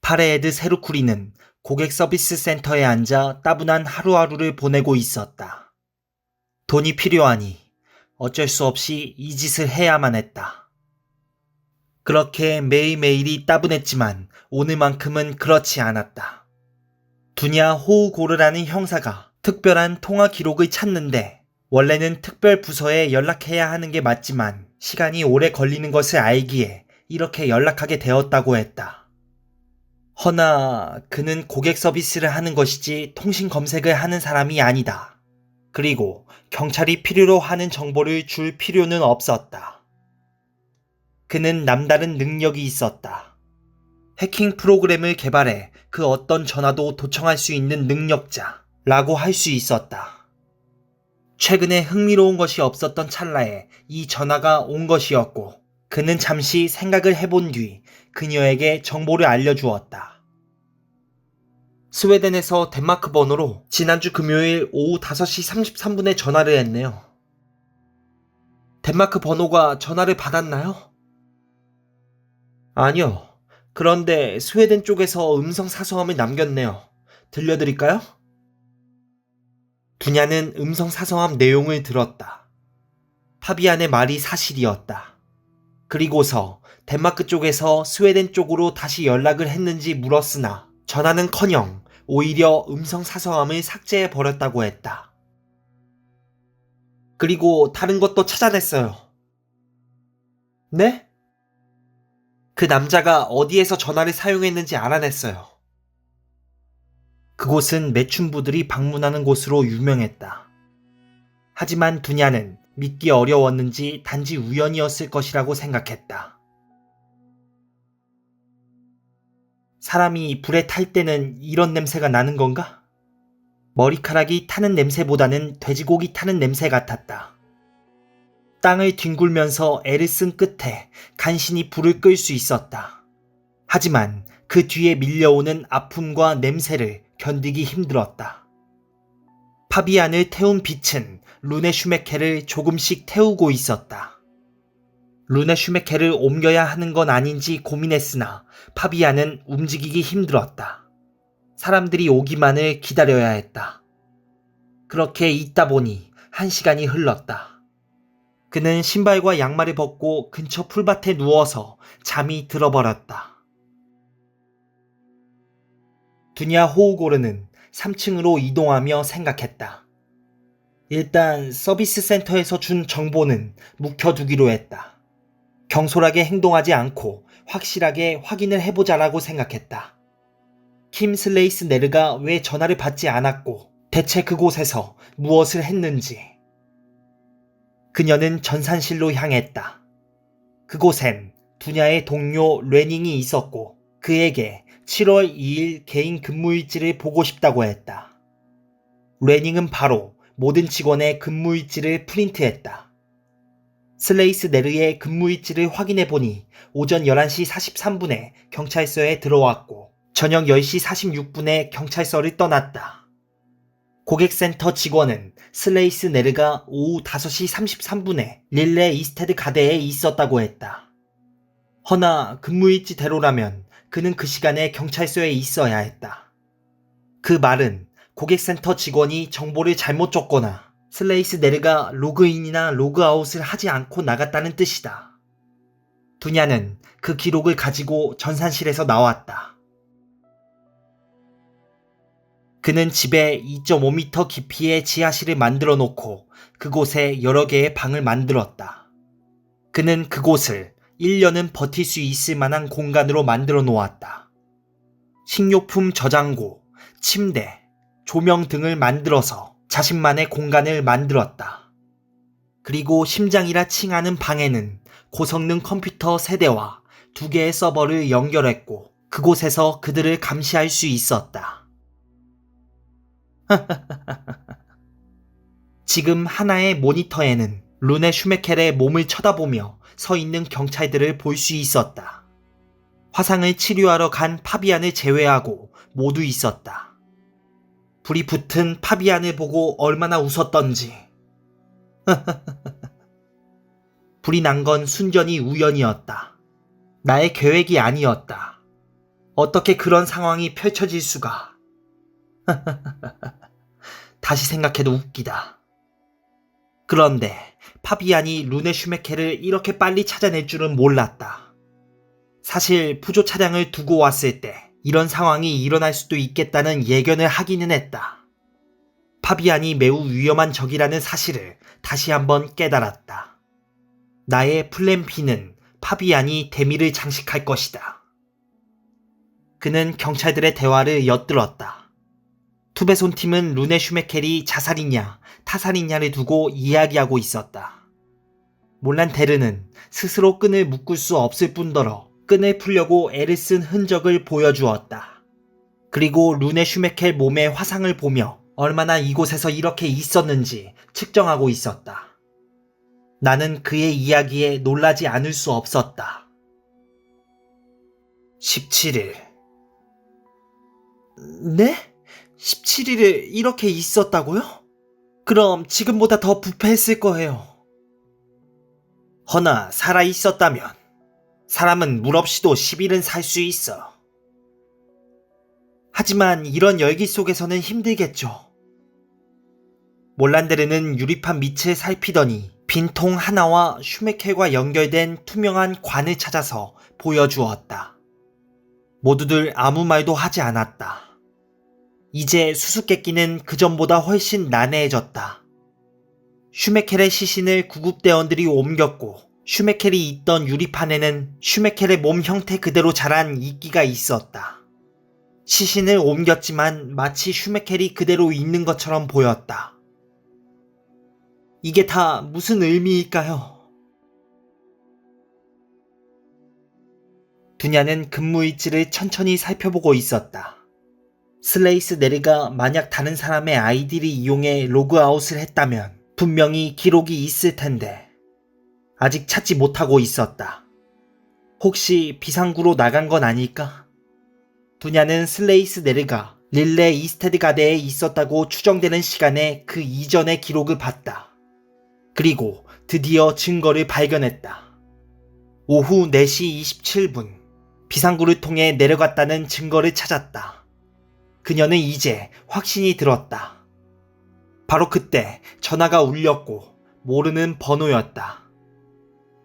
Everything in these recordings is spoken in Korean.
파레에드 세루쿠리는 고객 서비스 센터에 앉아 따분한 하루하루를 보내고 있었다. 돈이 필요하니 어쩔 수 없이 이 짓을 해야만 했다. 그렇게 매일매일이 따분했지만 오늘만큼은 그렇지 않았다. 두냐 호우고르라는 형사가 특별한 통화 기록을 찾는데 원래는 특별 부서에 연락해야 하는 게 맞지만 시간이 오래 걸리는 것을 알기에 이렇게 연락하게 되었다고 했다. 허나 그는 고객 서비스를 하는 것이지 통신 검색을 하는 사람이 아니다. 그리고 경찰이 필요로 하는 정보를 줄 필요는 없었다. 그는 남다른 능력이 있었다. 해킹 프로그램을 개발해 그 어떤 전화도 도청할 수 있는 능력자라고 할 수 있었다. 최근에 흥미로운 것이 없었던 찰나에 이 전화가 온 것이었고 그는 잠시 생각을 해본 뒤 그녀에게 정보를 알려주었다. 스웨덴에서 덴마크 번호로 지난주 금요일 오후 5시 33분에 전화를 했네요. 덴마크 번호가 전화를 받았나요? 아니요. 그런데 스웨덴 쪽에서 음성 사서함을 남겼네요. 들려드릴까요? 두냐는 음성 사서함 내용을 들었다. 파비안의 말이 사실이었다. 그리고서 덴마크 쪽에서 스웨덴 쪽으로 다시 연락을 했는지 물었으나 전화는커녕 오히려 음성 사서함을 삭제해버렸다고 했다. 그리고 다른 것도 찾아냈어요. 네? 그 남자가 어디에서 전화를 사용했는지 알아냈어요. 그곳은 매춘부들이 방문하는 곳으로 유명했다. 하지만 두냐는 믿기 어려웠는지 단지 우연이었을 것이라고 생각했다. 사람이 불에 탈 때는 이런 냄새가 나는 건가? 머리카락이 타는 냄새보다는 돼지고기 타는 냄새 같았다. 땅을 뒹굴면서 애를 쓴 끝에 간신히 불을 끌 수 있었다. 하지만 그 뒤에 밀려오는 아픔과 냄새를 견디기 힘들었다. 파비안을 태운 빛은 루네 슈메케를 조금씩 태우고 있었다. 루네 슈메케를 옮겨야 하는 건 아닌지 고민했으나 파비안은 움직이기 힘들었다. 사람들이 오기만을 기다려야 했다. 그렇게 있다 보니 1시간이 흘렀다. 그는 신발과 양말을 벗고 근처 풀밭에 누워서 잠이 들어버렸다. 두냐 호우고르는 3층으로 이동하며 생각했다. 일단 서비스 센터에서 준 정보는 묵혀두기로 했다. 경솔하게 행동하지 않고 확실하게 확인을 해보자라고 생각했다. 킴 슬레이스 네르가 왜 전화를 받지 않았고 대체 그곳에서 무엇을 했는지. 그녀는 전산실로 향했다. 그곳엔 두냐의 동료 레닝이 있었고 그에게 7월 2일 개인 근무일지를 보고 싶다고 했다. 레닝은 바로 모든 직원의 근무일지를 프린트했다. 슬레이스 네르의 근무일지를 확인해보니 오전 11시 43분에 경찰서에 들어왔고 저녁 10시 46분에 경찰서를 떠났다. 고객센터 직원은 슬레이스 네르가 오후 5시 33분에 릴레 이스테드 가대에 있었다고 했다. 허나 근무일지대로라면 그는 그 시간에 경찰서에 있어야 했다. 그 말은 고객센터 직원이 정보를 잘못 줬거나 슬레이스 네르가 로그인이나 로그아웃을 하지 않고 나갔다는 뜻이다. 두냐는 그 기록을 가지고 전산실에서 나왔다. 그는 집에 2.5m 깊이의 지하실을 만들어 놓고 그곳에 여러 개의 방을 만들었다. 그는 그곳을 1년은 버틸 수 있을 만한 공간으로 만들어 놓았다. 식료품 저장고, 침대, 조명 등을 만들어서 자신만의 공간을 만들었다. 그리고 심장이라 칭하는 방에는 고성능 컴퓨터 3대와 2개의 서버를 연결했고 그곳에서 그들을 감시할 수 있었다. 지금 하나의 모니터에는 루네 슈메켈의 몸을 쳐다보며 서 있는 경찰들을 볼 수 있었다. 화상을 치료하러 간 파비안을 제외하고 모두 있었다. 불이 붙은 파비안을 보고 얼마나 웃었던지. 불이 난 건 순전히 우연이었다. 나의 계획이 아니었다. 어떻게 그런 상황이 펼쳐질 수가. 다시 생각해도 웃기다. 그런데 파비안이 루네 슈메케를 이렇게 빨리 찾아낼 줄은 몰랐다. 사실 푸조 차량을 두고 왔을 때 이런 상황이 일어날 수도 있겠다는 예견을 하기는 했다. 파비안이 매우 위험한 적이라는 사실을 다시 한번 깨달았다. 나의 플랜 B는 파비안이 데미를 장식할 것이다. 그는 경찰들의 대화를 엿들었다. 투베손 팀은 루네 슈메켈이 자살이냐 타살이냐를 두고 이야기하고 있었다. 몰란 데르는 스스로 끈을 묶을 수 없을 뿐더러 끈을 풀려고 애를 쓴 흔적을 보여주었다. 그리고 루네 슈메켈 몸의 화상을 보며 얼마나 이곳에서 이렇게 있었는지 측정하고 있었다. 나는 그의 이야기에 놀라지 않을 수 없었다. 17일. 네? 17일을 이렇게 있었다고요? 그럼 지금보다 더 부패했을 거예요. 허나 살아있었다면 사람은 물 없이도 10일은 살 수 있어. 하지만 이런 열기 속에서는 힘들겠죠. 몰란데르는 유리판 밑을 살피더니 빈통 하나와 슈메켈과 연결된 투명한 관을 찾아서 보여주었다. 모두들 아무 말도 하지 않았다. 이제 수수께끼는 그전보다 훨씬 난해해졌다. 슈메켈의 시신을 구급대원들이 옮겼고 슈메켈이 있던 유리판에는 슈메켈의 몸 형태 그대로 자란 이끼가 있었다. 시신을 옮겼지만 마치 슈메켈이 그대로 있는 것처럼 보였다. 이게 다 무슨 의미일까요? 두냐는 근무일지를 천천히 살펴보고 있었다. 슬레이스 네르가 만약 다른 사람의 아이디를 이용해 로그아웃을 했다면 분명히 기록이 있을 텐데 아직 찾지 못하고 있었다. 혹시 비상구로 나간 건 아닐까? 두냐는 슬레이스 네르가 릴레 이스테드가드에 있었다고 추정되는 시간에 그 이전의 기록을 봤다. 그리고 드디어 증거를 발견했다. 오후 4시 27분 비상구를 통해 내려갔다는 증거를 찾았다. 그녀는 이제 확신이 들었다. 바로 그때 전화가 울렸고 모르는 번호였다.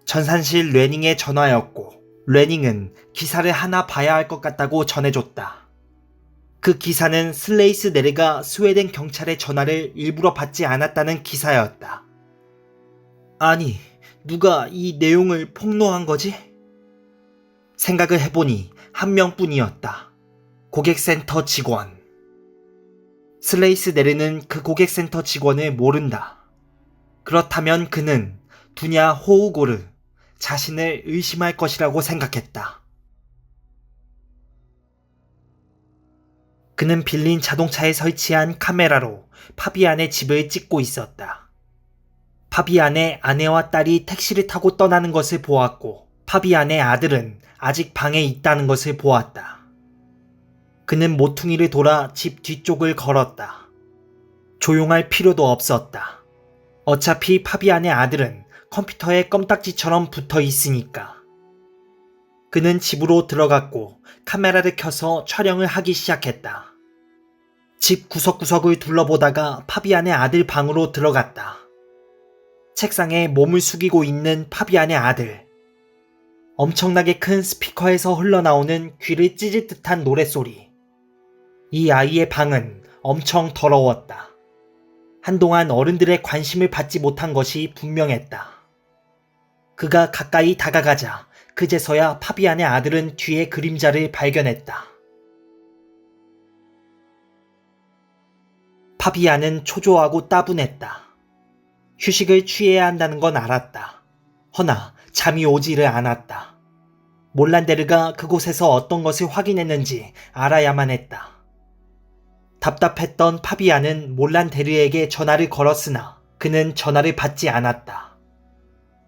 전산실 레닝의 전화였고 레닝은 기사를 하나 봐야 할 것 같다고 전해줬다. 그 기사는 슬레이스 네르가 스웨덴 경찰의 전화를 일부러 받지 않았다는 기사였다. 아니, 누가 이 내용을 폭로한 거지? 생각을 해보니 한 명뿐이었다. 고객센터 직원. 슬레이스 네르는 그 고객센터 직원을 모른다. 그렇다면 그는 두냐 호우고르, 자신을 의심할 것이라고 생각했다. 그는 빌린 자동차에 설치한 카메라로 파비안의 집을 찍고 있었다. 파비안의 아내와 딸이 택시를 타고 떠나는 것을 보았고 파비안의 아들은 아직 방에 있다는 것을 보았다. 그는 모퉁이를 돌아 집 뒤쪽을 걸었다. 조용할 필요도 없었다. 어차피 파비안의 아들은 컴퓨터에 껌딱지처럼 붙어 있으니까. 그는 집으로 들어갔고 카메라를 켜서 촬영을 하기 시작했다. 집 구석구석을 둘러보다가 파비안의 아들 방으로 들어갔다. 책상에 몸을 숙이고 있는 파비안의 아들. 엄청나게 큰 스피커에서 흘러나오는 귀를 찢을 듯한 노랫소리. 이 아이의 방은 엄청 더러웠다. 한동안 어른들의 관심을 받지 못한 것이 분명했다. 그가 가까이 다가가자 그제서야 파비안의 아들은 뒤에 그림자를 발견했다. 파비안은 초조하고 따분했다. 휴식을 취해야 한다는 건 알았다. 허나 잠이 오지를 않았다. 몰란데르가 그곳에서 어떤 것을 확인했는지 알아야만 했다. 답답했던 파비안은 몰란데르에게 전화를 걸었으나 그는 전화를 받지 않았다.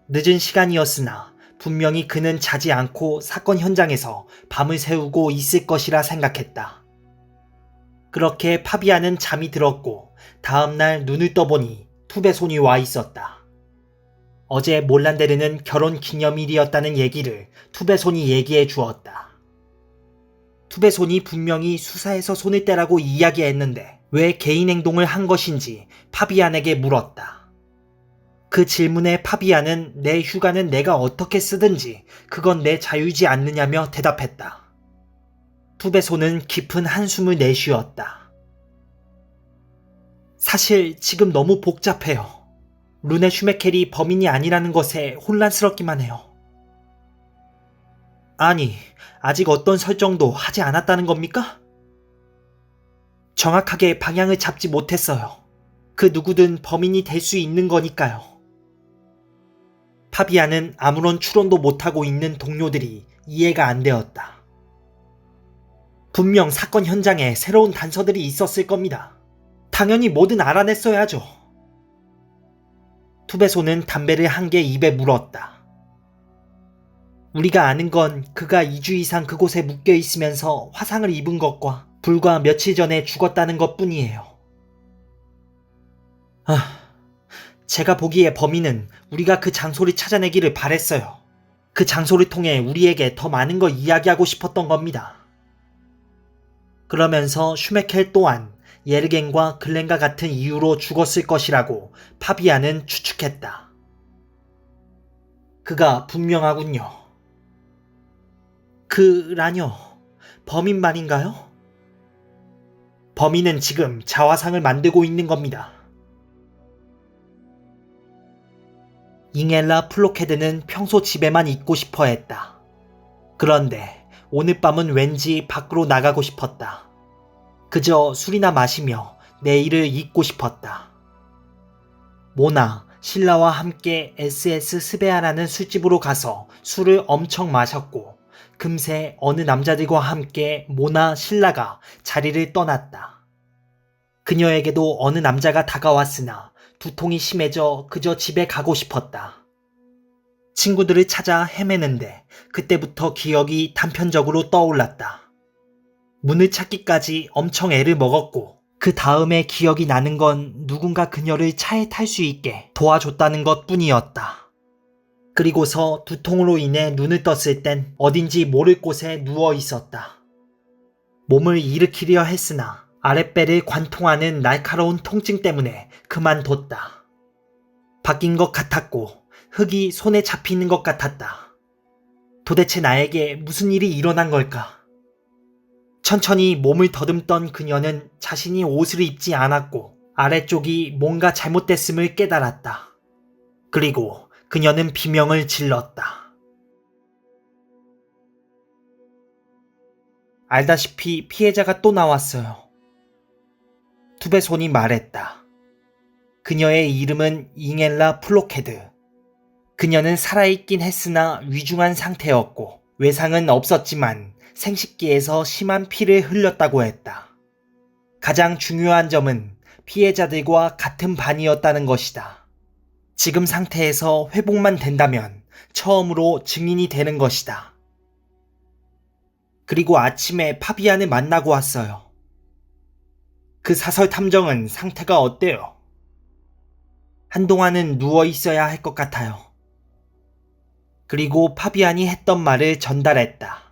늦은 시간이었으나 분명히 그는 자지 않고 사건 현장에서 밤을 새우고 있을 것이라 생각했다. 그렇게 파비안은 잠이 들었고 다음날 눈을 떠보니 투베손이 와 있었다. 어제 몰란데르는 결혼 기념일이었다는 얘기를 투베손이 얘기해 주었다. 투배손이 분명히 수사에서 손을 떼라고 이야기했는데 왜 개인 행동을 한 것인지 파비안에게 물었다. 그 질문에 파비안은 내 휴가는 내가 어떻게 쓰든지 그건 내 자유이지 않느냐며 대답했다. 투배손은 깊은 한숨을 내쉬었다. 사실 지금 너무 복잡해요. 루네 슈메켈이 범인이 아니라는 것에 혼란스럽기만 해요. 아니, 아직 어떤 설정도 하지 않았다는 겁니까? 정확하게 방향을 잡지 못했어요. 그 누구든 범인이 될 수 있는 거니까요. 파비안은 아무런 추론도 못하고 있는 동료들이 이해가 안 되었다. 분명 사건 현장에 새로운 단서들이 있었을 겁니다. 당연히 뭐든 알아냈어야죠. 투배손은 담배를 한 개 입에 물었다. 우리가 아는 건 그가 2주 이상 그곳에 묶여 있으면서 화상을 입은 것과 불과 며칠 전에 죽었다는 것 뿐이에요. 제가 보기에 범인은 우리가 그 장소를 찾아내기를 바랬어요. 그 장소를 통해 우리에게 더 많은 걸 이야기하고 싶었던 겁니다. 그러면서 슈메켈 또한 예르겐과 글렌과 같은 이유로 죽었을 것이라고 파비안은 추측했다. 그가 분명하군요. 그라뇨, 범인 말인가요? 범인은 지금 자화상을 만들고 있는 겁니다. 잉엘라 플로케드는 평소 집에만 있고 싶어 했다. 그런데 오늘 밤은 왠지 밖으로 나가고 싶었다. 그저 술이나 마시며 내일을 잊고 싶었다. 모나, 신라와 함께 SS 스베아라는 술집으로 가서 술을 엄청 마셨고 금세 어느 남자들과 함께 모나, 신라가 자리를 떠났다. 그녀에게도 어느 남자가 다가왔으나 두통이 심해져 그저 집에 가고 싶었다. 친구들을 찾아 헤매는데 그때부터 기억이 단편적으로 떠올랐다. 문을 찾기까지 엄청 애를 먹었고 그 다음에 기억이 나는 건 누군가 그녀를 차에 탈 수 있게 도와줬다는 것 뿐이었다. 그리고서 두통으로 인해 눈을 떴을 땐 어딘지 모를 곳에 누워 있었다. 몸을 일으키려 했으나 아랫배를 관통하는 날카로운 통증 때문에 그만뒀다. 바뀐 것 같았고 흙이 손에 잡히는 것 같았다. 도대체 나에게 무슨 일이 일어난 걸까? 천천히 몸을 더듬던 그녀는 자신이 옷을 입지 않았고 아래쪽이 뭔가 잘못됐음을 깨달았다. 그리고 그녀는 비명을 질렀다. 알다시피 피해자가 또 나왔어요. 투배손이 말했다. 그녀의 이름은 잉엘라 플로케드. 그녀는 살아있긴 했으나 위중한 상태였고 외상은 없었지만 생식기에서 심한 피를 흘렸다고 했다. 가장 중요한 점은 피해자들과 같은 반이었다는 것이다. 지금 상태에서 회복만 된다면 처음으로 증인이 되는 것이다. 그리고 아침에 파비안을 만나고 왔어요. 그 사설 탐정은 상태가 어때요? 한동안은 누워 있어야 할 것 같아요. 그리고 파비안이 했던 말을 전달했다.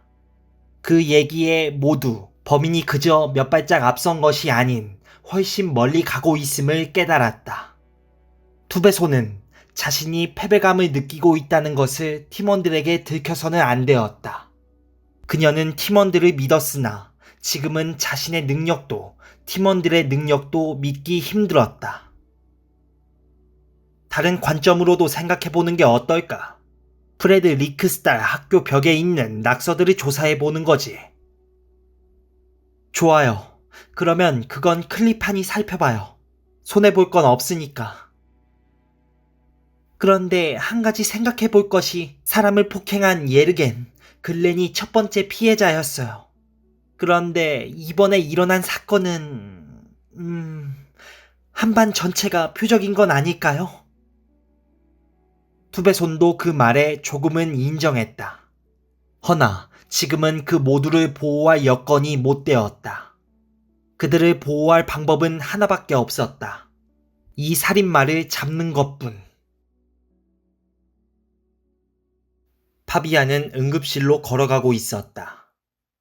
그 얘기에 모두 범인이 그저 몇 발짝 앞선 것이 아닌 훨씬 멀리 가고 있음을 깨달았다. 투배손은 자신이 패배감을 느끼고 있다는 것을 팀원들에게 들켜서는 안 되었다. 그녀는 팀원들을 믿었으나 지금은 자신의 능력도 팀원들의 능력도 믿기 힘들었다. 다른 관점으로도 생각해보는 게 어떨까? 프레드 리크스탈 학교 벽에 있는 낙서들을 조사해보는 거지. 좋아요. 그러면 그건 클리판이 살펴봐요. 손해볼 건 없으니까. 그런데 한 가지 생각해볼 것이 사람을 폭행한 예르겐, 글렌이 첫 번째 피해자였어요. 그런데 이번에 일어난 사건은... 한반 전체가 표적인 건 아닐까요? 투배손도 그 말에 조금은 인정했다. 허나 지금은 그 모두를 보호할 여건이 못 되었다. 그들을 보호할 방법은 하나밖에 없었다. 이 살인마를 잡는 것뿐. 파비안은 응급실로 걸어가고 있었다.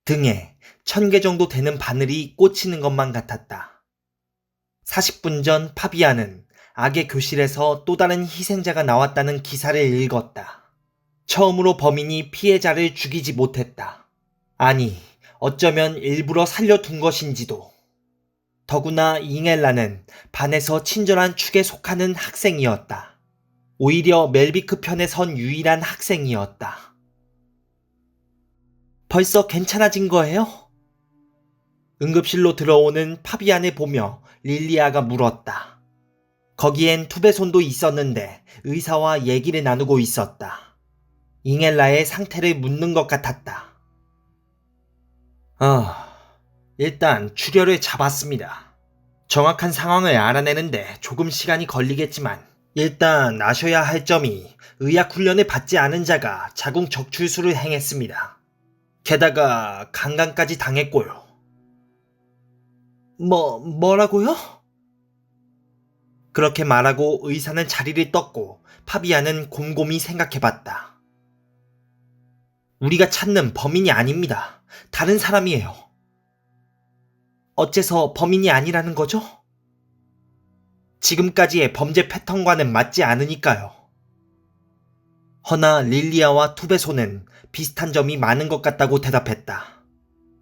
등에 1000개 정도 되는 바늘이 꽂히는 것만 같았다. 40분 전 파비아는 악의 교실에서 또 다른 희생자가 나왔다는 기사를 읽었다. 처음으로 범인이 피해자를 죽이지 못했다. 아니, 어쩌면 일부러 살려둔 것인지도. 더구나 잉엘라는 반에서 친절한 축에 속하는 학생이었다. 오히려 멜비크 편에 선 유일한 학생이었다. 벌써 괜찮아진 거예요? 응급실로 들어오는 파비안을 보며 릴리아가 물었다. 거기엔 투베손도 있었는데 의사와 얘기를 나누고 있었다. 잉엘라의 상태를 묻는 것 같았다. 일단 출혈을 잡았습니다. 정확한 상황을 알아내는데 조금 시간이 걸리겠지만 일단 아셔야 할 점이 의학 훈련을 받지 않은 자가 자궁 적출술을 행했습니다. 게다가 강간까지 당했고요. 뭐라고요? 그렇게 말하고 의사는 자리를 떴고 파비아는 곰곰이 생각해봤다. 우리가 찾는 범인이 아닙니다. 다른 사람이에요. 어째서 범인이 아니라는 거죠? 지금까지의 범죄 패턴과는 맞지 않으니까요. 허나 릴리아와 투베소는 비슷한 점이 많은 것 같다고 대답했다.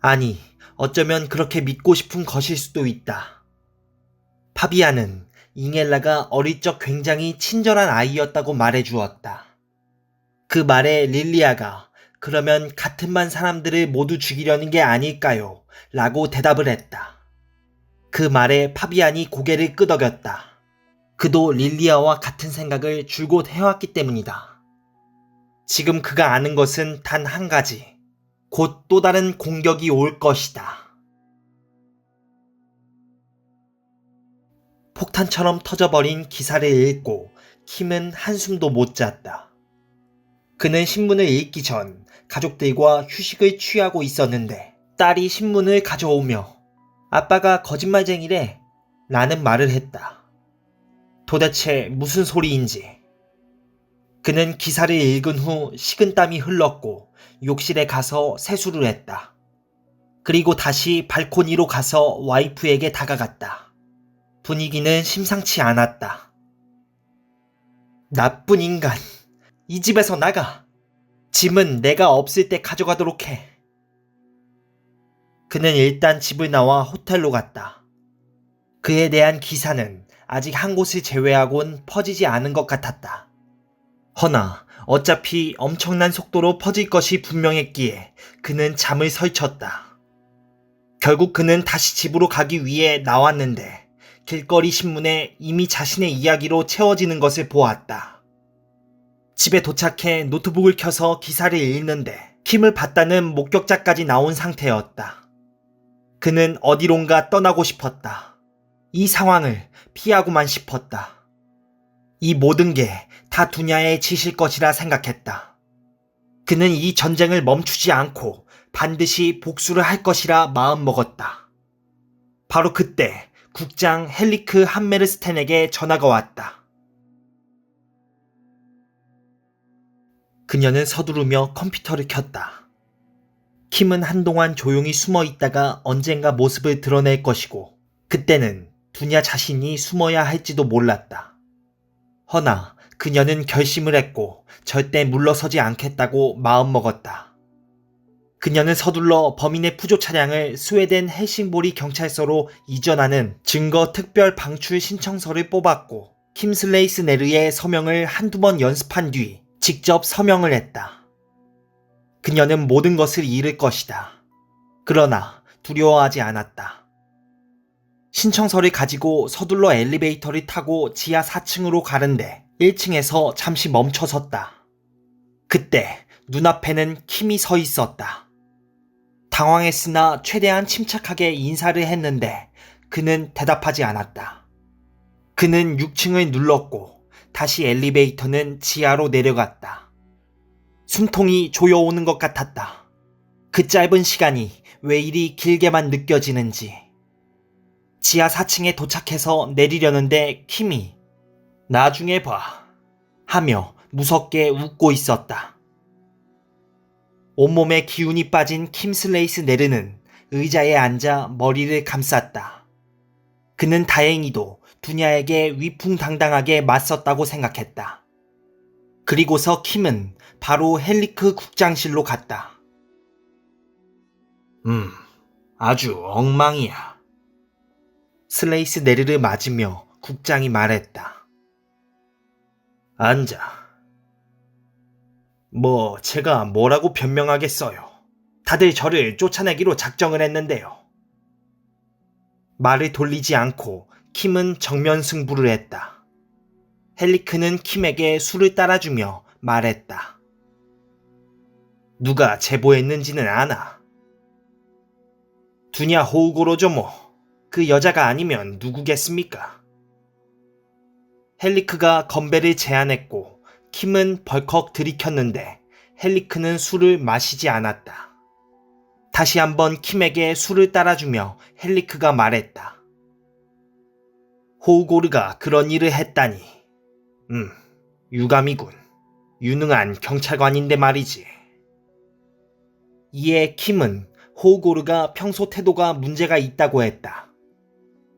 아니, 어쩌면 그렇게 믿고 싶은 것일 수도 있다. 파비아는 잉엘라가 어릴 적 굉장히 친절한 아이였다고 말해주었다. 그 말에 릴리아가 그러면 같은 반 사람들을 모두 죽이려는 게 아닐까요? 라고 대답을 했다. 그 말에 파비안이 고개를 끄덕였다. 그도 릴리아와 같은 생각을 줄곧 해왔기 때문이다. 지금 그가 아는 것은 단 한 가지. 곧 또 다른 공격이 올 것이다. 폭탄처럼 터져버린 기사를 읽고 킴은 한숨도 못 잤다. 그는 신문을 읽기 전 가족들과 휴식을 취하고 있었는데 딸이 신문을 가져오며 아빠가 거짓말쟁이래 라는 말을 했다. 도대체 무슨 소리인지. 그는 기사를 읽은 후 식은땀이 흘렀고 욕실에 가서 세수를 했다. 그리고 다시 발코니로 가서 와이프에게 다가갔다. 분위기는 심상치 않았다. 나쁜 인간, 이 집에서 나가. 짐은 내가 없을 때 가져가도록 해. 그는 일단 집을 나와 호텔로 갔다. 그에 대한 기사는 아직 한 곳을 제외하곤 퍼지지 않은 것 같았다. 허나 어차피 엄청난 속도로 퍼질 것이 분명했기에 그는 잠을 설쳤다. 결국 그는 다시 집으로 가기 위해 나왔는데 길거리 신문에 이미 자신의 이야기로 채워지는 것을 보았다. 집에 도착해 노트북을 켜서 기사를 읽는데 킴을 봤다는 목격자까지 나온 상태였다. 그는 어디론가 떠나고 싶었다. 이 상황을 피하고만 싶었다. 이 모든 게 다 두냐의 짓일 것이라 생각했다. 그는 이 전쟁을 멈추지 않고 반드시 복수를 할 것이라 마음먹었다. 바로 그때 국장 헬리크 함메르스텐에게 전화가 왔다. 그녀는 서두르며 컴퓨터를 켰다. 킴은 한동안 조용히 숨어 있다가 언젠가 모습을 드러낼 것이고 그때는 두냐 자신이 숨어야 할지도 몰랐다. 허나 그녀는 결심을 했고 절대 물러서지 않겠다고 마음먹었다. 그녀는 서둘러 범인의 부조 차량을 스웨덴 헬싱보리 경찰서로 이전하는 증거 특별 방출 신청서를 뽑았고 킴슬레이스 네르의 서명을 한두 번 연습한 뒤 직접 서명을 했다. 그녀는 모든 것을 잃을 것이다. 그러나 두려워하지 않았다. 신청서를 가지고 서둘러 엘리베이터를 타고 지하 4층으로 가는데 1층에서 잠시 멈춰섰다. 그때 눈앞에는 킴이 서 있었다. 당황했으나 최대한 침착하게 인사를 했는데 그는 대답하지 않았다. 그는 6층을 눌렀고 다시 엘리베이터는 지하로 내려갔다. 숨통이 조여오는 것 같았다. 그 짧은 시간이 왜 이리 길게만 느껴지는지. 지하 4층에 도착해서 내리려는데 킴이 나중에 봐 하며 무섭게 웃고 있었다. 온몸에 기운이 빠진 킴슬레이스 네르는 의자에 앉아 머리를 감쌌다. 그는 다행히도 두냐에게 위풍당당하게 맞섰다고 생각했다. 그리고서 킴은 바로 헬리크 국장실로 갔다. 아주 엉망이야. 슬레이스 네르를 맞으며 국장이 말했다. 앉아. 제가 뭐라고 변명하겠어요. 다들 저를 쫓아내기로 작정을 했는데요. 말을 돌리지 않고 킴은 정면 승부를 했다. 헬리크는 킴에게 술을 따라주며 말했다. 누가 제보했는지는 아나? 두냐 호우고로죠 뭐. 그 여자가 아니면 누구겠습니까? 헬리크가 건배를 제안했고 킴은 벌컥 들이켰는데 헬리크는 술을 마시지 않았다. 다시 한번 킴에게 술을 따라주며 헬리크가 말했다. 호우고르가 그런 일을 했다니. 유감이군. 유능한 경찰관인데 말이지. 이에 킴은 호우고르가 평소 태도가 문제가 있다고 했다.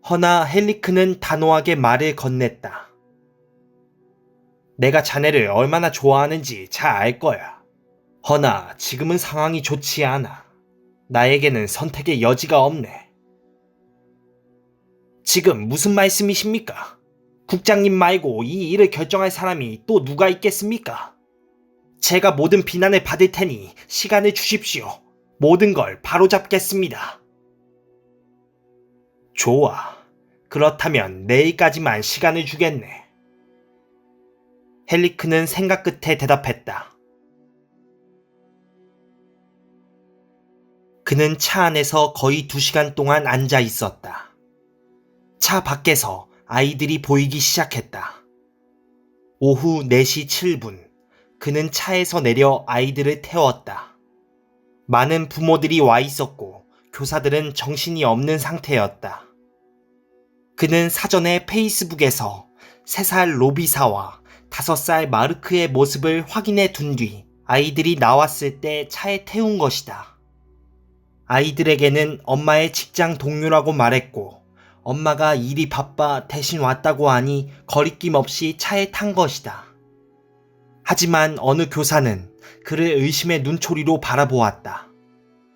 허나 헬리크는 단호하게 말을 건넸다. 내가 자네를 얼마나 좋아하는지 잘 알 거야. 허나 지금은 상황이 좋지 않아. 나에게는 선택의 여지가 없네. 지금 무슨 말씀이십니까? 국장님 말고 이 일을 결정할 사람이 또 누가 있겠습니까? 제가 모든 비난을 받을 테니 시간을 주십시오. 모든 걸 바로잡겠습니다. 좋아. 그렇다면 내일까지만 시간을 주겠네. 헬리크는 생각 끝에 대답했다. 그는 차 안에서 거의 2시간 동안 앉아 있었다. 차 밖에서 아이들이 보이기 시작했다. 오후 4시 7분, 그는 차에서 내려 아이들을 태웠다. 많은 부모들이 와 있었고 교사들은 정신이 없는 상태였다. 그는 사전에 페이스북에서 3살 로비사와 5살 마르크의 모습을 확인해 둔 뒤 아이들이 나왔을 때 차에 태운 것이다. 아이들에게는 엄마의 직장 동료라고 말했고 엄마가 일이 바빠 대신 왔다고 하니 거리낌 없이 차에 탄 것이다. 하지만 어느 교사는 그를 의심의 눈초리로 바라보았다.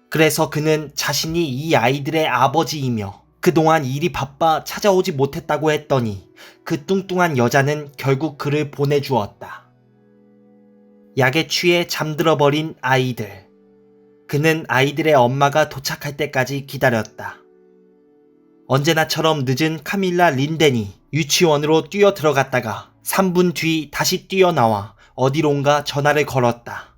그래서 그는 자신이 이 아이들의 아버지이며 그동안 일이 바빠 찾아오지 못했다고 했더니 그 뚱뚱한 여자는 결국 그를 보내주었다. 약에 취해 잠들어버린 아이들. 그는 아이들의 엄마가 도착할 때까지 기다렸다. 언제나처럼 늦은 카밀라 린덴이 유치원으로 뛰어 들어갔다가 3분 뒤 다시 뛰어나와 어디론가 전화를 걸었다.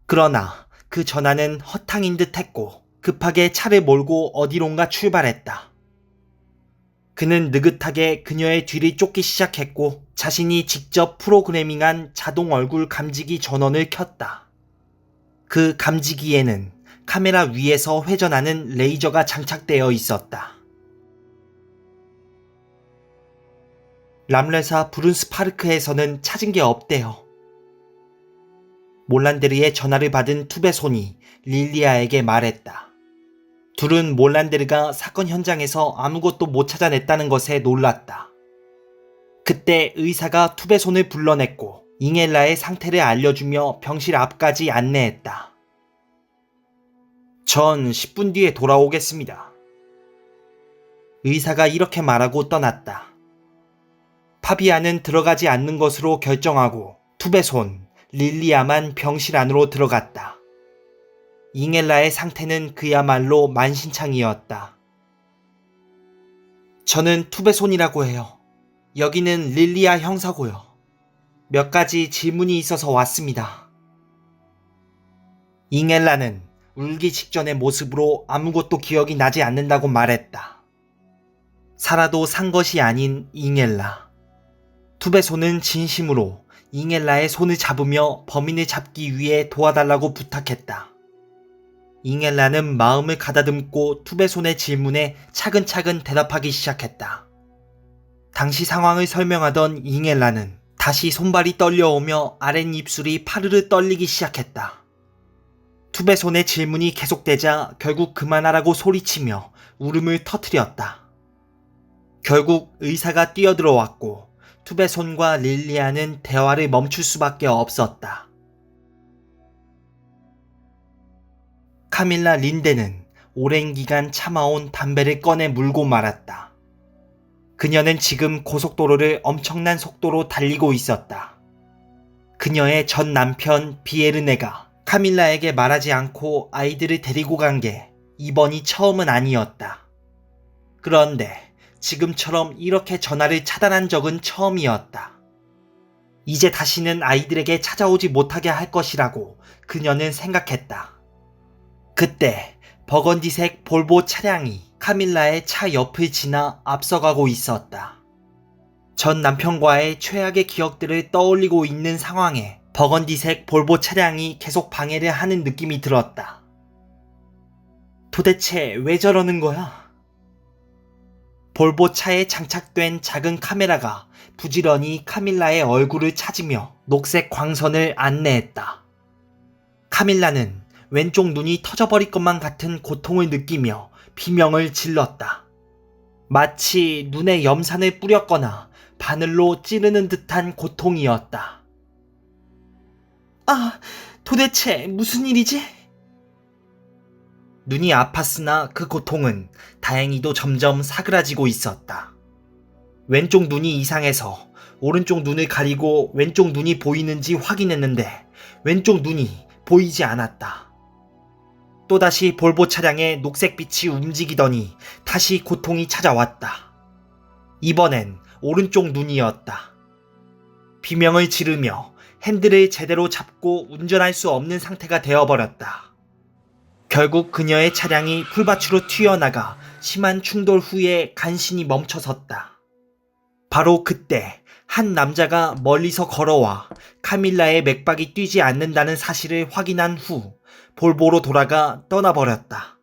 그러나 그 전화는 허탕인 듯 했고 급하게 차를 몰고 어디론가 출발했다. 그는 느긋하게 그녀의 뒤를 쫓기 시작했고 자신이 직접 프로그래밍한 자동 얼굴 감지기 전원을 켰다. 그 감지기에는 카메라 위에서 회전하는 레이저가 장착되어 있었다. 람레사 브룬스파르크에서는 찾은 게 없대요. 몰란데르의 전화를 받은 투베손이 릴리아에게 말했다. 둘은 몰란데르가 사건 현장에서 아무것도 못 찾아냈다는 것에 놀랐다. 그때 의사가 투베손을 불러냈고 잉엘라의 상태를 알려주며 병실 앞까지 안내했다. 전 10분 뒤에 돌아오겠습니다. 의사가 이렇게 말하고 떠났다. 파비아는 들어가지 않는 것으로 결정하고 투베손, 릴리아만 병실 안으로 들어갔다. 잉엘라의 상태는 그야말로 만신창이었다. 저는 투베손이라고 해요. 여기는 릴리아 형사고요. 몇 가지 질문이 있어서 왔습니다. 잉엘라는 울기 직전의 모습으로 아무것도 기억이 나지 않는다고 말했다. 살아도 산 것이 아닌 잉엘라. 투베손은 진심으로 잉엘라의 손을 잡으며 범인을 잡기 위해 도와달라고 부탁했다. 잉엘라는 마음을 가다듬고 투베손의 질문에 차근차근 대답하기 시작했다. 당시 상황을 설명하던 잉엘라는 다시 손발이 떨려오며 아랫입술이 파르르 떨리기 시작했다. 투베손의 질문이 계속되자 결국 그만하라고 소리치며 울음을 터뜨렸다. 결국 의사가 뛰어들어왔고 투베손과 릴리아는 대화를 멈출 수밖에 없었다. 카밀라 린데는 오랜 기간 참아온 담배를 꺼내 물고 말았다. 그녀는 지금 고속도로를 엄청난 속도로 달리고 있었다. 그녀의 전 남편 비에르네가 카밀라에게 말하지 않고 아이들을 데리고 간 게 이번이 처음은 아니었다. 그런데 지금처럼 이렇게 전화를 차단한 적은 처음이었다. 이제 다시는 아이들에게 찾아오지 못하게 할 것이라고 그녀는 생각했다. 그때 버건디색 볼보 차량이 카밀라의 차 옆을 지나 앞서가고 있었다. 전 남편과의 최악의 기억들을 떠올리고 있는 상황에 버건디색 볼보 차량이 계속 방해를 하는 느낌이 들었다. 도대체 왜 저러는 거야? 볼보 차에 장착된 작은 카메라가 부지런히 카밀라의 얼굴을 찾으며 녹색 광선을 안내했다. 카밀라는 왼쪽 눈이 터져버릴 것만 같은 고통을 느끼며 비명을 질렀다. 마치 눈에 염산을 뿌렸거나 바늘로 찌르는 듯한 고통이었다. 아, 도대체 무슨 일이지? 눈이 아팠으나 그 고통은 다행히도 점점 사그라지고 있었다. 왼쪽 눈이 이상해서 오른쪽 눈을 가리고 왼쪽 눈이 보이는지 확인했는데 왼쪽 눈이 보이지 않았다. 또다시 볼보 차량의 녹색빛이 움직이더니 다시 고통이 찾아왔다. 이번엔 오른쪽 눈이었다. 비명을 지르며 핸들을 제대로 잡고 운전할 수 없는 상태가 되어버렸다. 결국 그녀의 차량이 풀밭으로 튀어나가 심한 충돌 후에 간신히 멈춰섰다. 바로 그때 한 남자가 멀리서 걸어와 카밀라의 맥박이 뛰지 않는다는 사실을 확인한 후 볼보로 돌아가 떠나버렸다.